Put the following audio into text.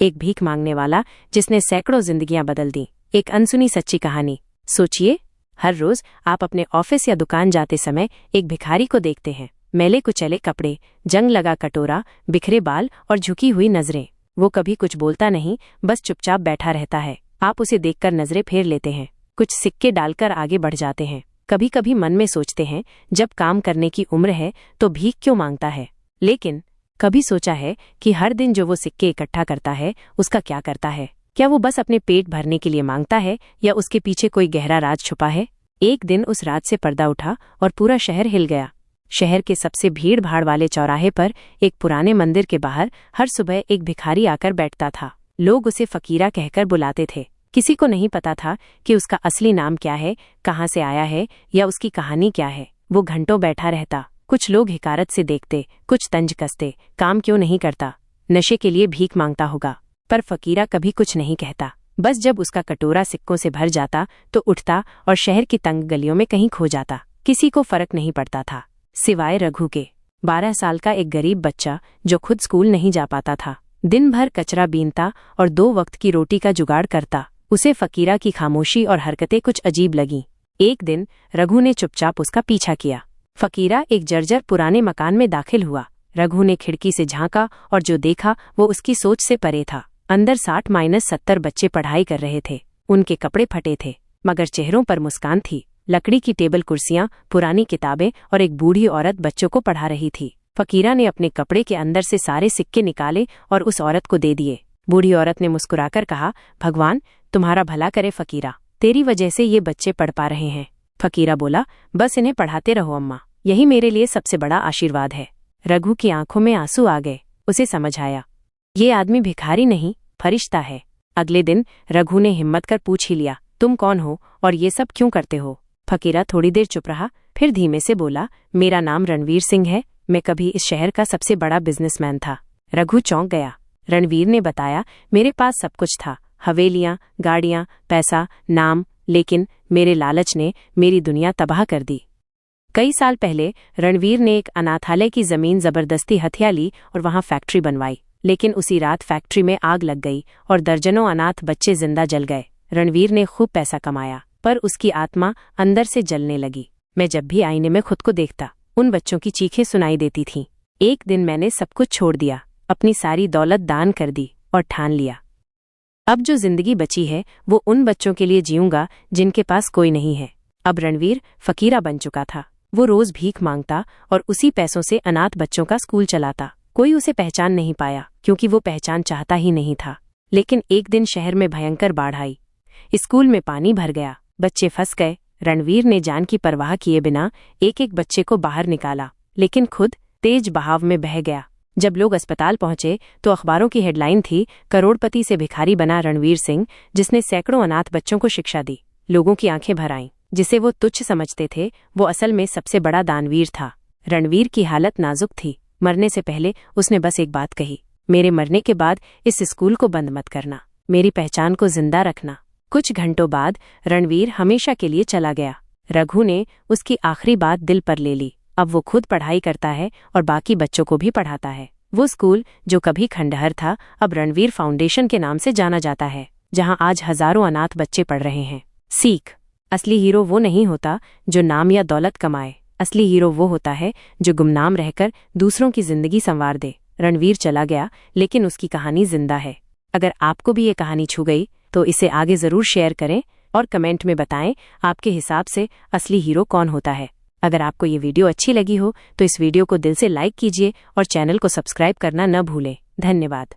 एक भीख मांगने वाला जिसने सैकड़ों जिंदगियां बदल दी। एक अनसुनी सच्ची कहानी। सोचिए, हर रोज आप अपने ऑफिस या दुकान जाते समय एक भिखारी को देखते हैं। मैले कुचले कपड़े, जंग लगा कटोरा, बिखरे बाल और झुकी हुई नजरें। वो कभी कुछ बोलता नहीं, बस चुपचाप बैठा रहता है। आप उसे देखकर नजरें फेर लेते हैं, कुछ सिक्के डालकर आगे बढ़ जाते हैं। कभी कभी मन में सोचते हैं, जब काम करने की उम्र है तो भीख क्यों मांगता है। लेकिन कभी सोचा है कि हर दिन जो वो सिक्के इकट्ठा करता है उसका क्या करता है? क्या वो बस अपने पेट भरने के लिए मांगता है या उसके पीछे कोई गहरा राज छुपा है? एक दिन उस रात से पर्दा उठा और पूरा शहर हिल गया। शहर के सबसे भीड़ भाड़ वाले चौराहे पर एक पुराने मंदिर के बाहर हर सुबह एक भिखारी आकर बैठता था। लोग उसे फकीरा कहकर बुलाते थे। किसी को नहीं पता था कि उसका असली नाम क्या है, कहाँ से आया है या उसकी कहानी क्या है। वो घंटों बैठा रहता। कुछ लोग हिकारत से देखते, कुछ तंज कसते, काम क्यों नहीं करता, नशे के लिए भीख मांगता होगा। पर फकीरा कभी कुछ नहीं कहता। बस जब उसका कटोरा सिक्कों से भर जाता तो उठता और शहर की तंग गलियों में कहीं खो जाता। किसी को फर्क नहीं पड़ता था, सिवाय रघु के। 12 साल का एक गरीब बच्चा जो खुद स्कूल नहीं जा पाता था। दिन भर कचरा बीनता और 2 वक्त की रोटी का जुगाड़ करता। उसे फकीरा की खामोशी और हरकतें कुछ अजीब लगीं। एक दिन रघु ने चुपचाप उसका पीछा किया। फकीरा एक जर्जर पुराने मकान में दाखिल हुआ। रघु ने खिड़की से झांका और जो देखा वो उसकी सोच से परे था। अंदर 60-70 बच्चे पढ़ाई कर रहे थे। उनके कपड़े फटे थे, मगर चेहरों पर मुस्कान थी। लकड़ी की टेबल कुर्सियां, पुरानी किताबें और एक बूढ़ी औरत बच्चों को पढ़ा रही थी। फकीरा ने अपने कपड़े के अंदर से सारे सिक्के निकाले और उस औरत को दे दिए। बूढ़ी औरत ने मुस्कुराकर कहा, भगवान तुम्हारा भला करे फकीरा, तेरी वजह से ये बच्चे पढ़ पा रहे हैं। फकीरा बोला, बस इन्हें पढ़ाते रहो अम्मा, यही मेरे लिए सबसे बड़ा आशीर्वाद है। रघु की आंखों में आंसू आ गए। उसे समझ आया, ये आदमी भिखारी नहीं, फरिश्ता है। अगले दिन रघु ने हिम्मत कर पूछ ही लिया, तुम कौन हो और ये सब क्यों करते हो? फकीरा थोड़ी देर चुप रहा, फिर धीमे से बोला, मेरा नाम रणवीर सिंह है। मैं कभी इस शहर का सबसे बड़ा बिजनेसमैन था। रघु चौंक गया। रणवीर ने बताया, मेरे पास सब कुछ था, हवेलियां, गाड़ियां, पैसा, नाम, लेकिन मेरे लालच ने मेरी दुनिया तबाह कर दी। कई साल पहले रणवीर ने एक अनाथालय की जमीन जबरदस्ती हथिया ली और वहां फैक्ट्री बनवाई। लेकिन उसी रात फैक्ट्री में आग लग गई और दर्जनों अनाथ बच्चे जिंदा जल गए। रणवीर ने खूब पैसा कमाया, पर उसकी आत्मा अंदर से जलने लगी। मैं जब भी आईने में खुद को देखता, उन बच्चों की चीखें सुनाई देती थीं। एक दिन मैंने सब कुछ छोड़ दिया, अपनी सारी दौलत दान कर दी और ठान लिया, अब जो जिंदगी बची है वो उन बच्चों के लिए जीऊंगा जिनके पास कोई नहीं है। अब रणवीर फकीरा बन चुका था। वो रोज भीख मांगता और उसी पैसों से अनाथ बच्चों का स्कूल चलाता। कोई उसे पहचान नहीं पाया, क्योंकि वो पहचान चाहता ही नहीं था। लेकिन एक दिन शहर में भयंकर बाढ़ आई। स्कूल में पानी भर गया, बच्चे फंस गए। रणवीर ने जान की परवाह किए बिना एक एक बच्चे को बाहर निकाला, लेकिन खुद तेज बहाव में बह गया। जब लोग अस्पताल पहुंचे तो अखबारों की हेडलाइन थी, करोड़पति से भिखारी बना रणवीर सिंह, जिसने सैकड़ों अनाथ बच्चों को शिक्षा दी। लोगों की आंखें भर आईं। जिसे वो तुच्छ समझते थे वो असल में सबसे बड़ा दानवीर था। रणवीर की हालत नाजुक थी। मरने से पहले उसने बस एक बात कही, मेरे मरने के बाद इस स्कूल को बंद मत करना, मेरी पहचान को जिंदा रखना। कुछ घंटों बाद रणवीर हमेशा के लिए चला गया। रघु ने उसकी आखिरी बात दिल पर ले ली। अब वो खुद पढ़ाई करता है और बाकी बच्चों को भी पढ़ाता है। वो स्कूल जो कभी खंडहर था अब रणवीर फाउंडेशन के नाम से जाना जाता है, जहां आज हजारों अनाथ बच्चे पढ़ रहे हैं। सीख, असली हीरो वो नहीं होता जो नाम या दौलत कमाए। असली हीरो वो होता है जो गुमनाम रहकर दूसरों की जिंदगी संवार दे। रणवीर चला गया, लेकिन उसकी कहानी जिंदा है। अगर आपको भी ये कहानी छू गई तो इसे आगे जरूर शेयर करें और कमेंट में बताएं आपके हिसाब से असली हीरो कौन होता है। अगर आपको ये वीडियो अच्छी लगी हो तो इस वीडियो को दिल से लाइक कीजिए और चैनल को सब्सक्राइब करना न भूलें। धन्यवाद।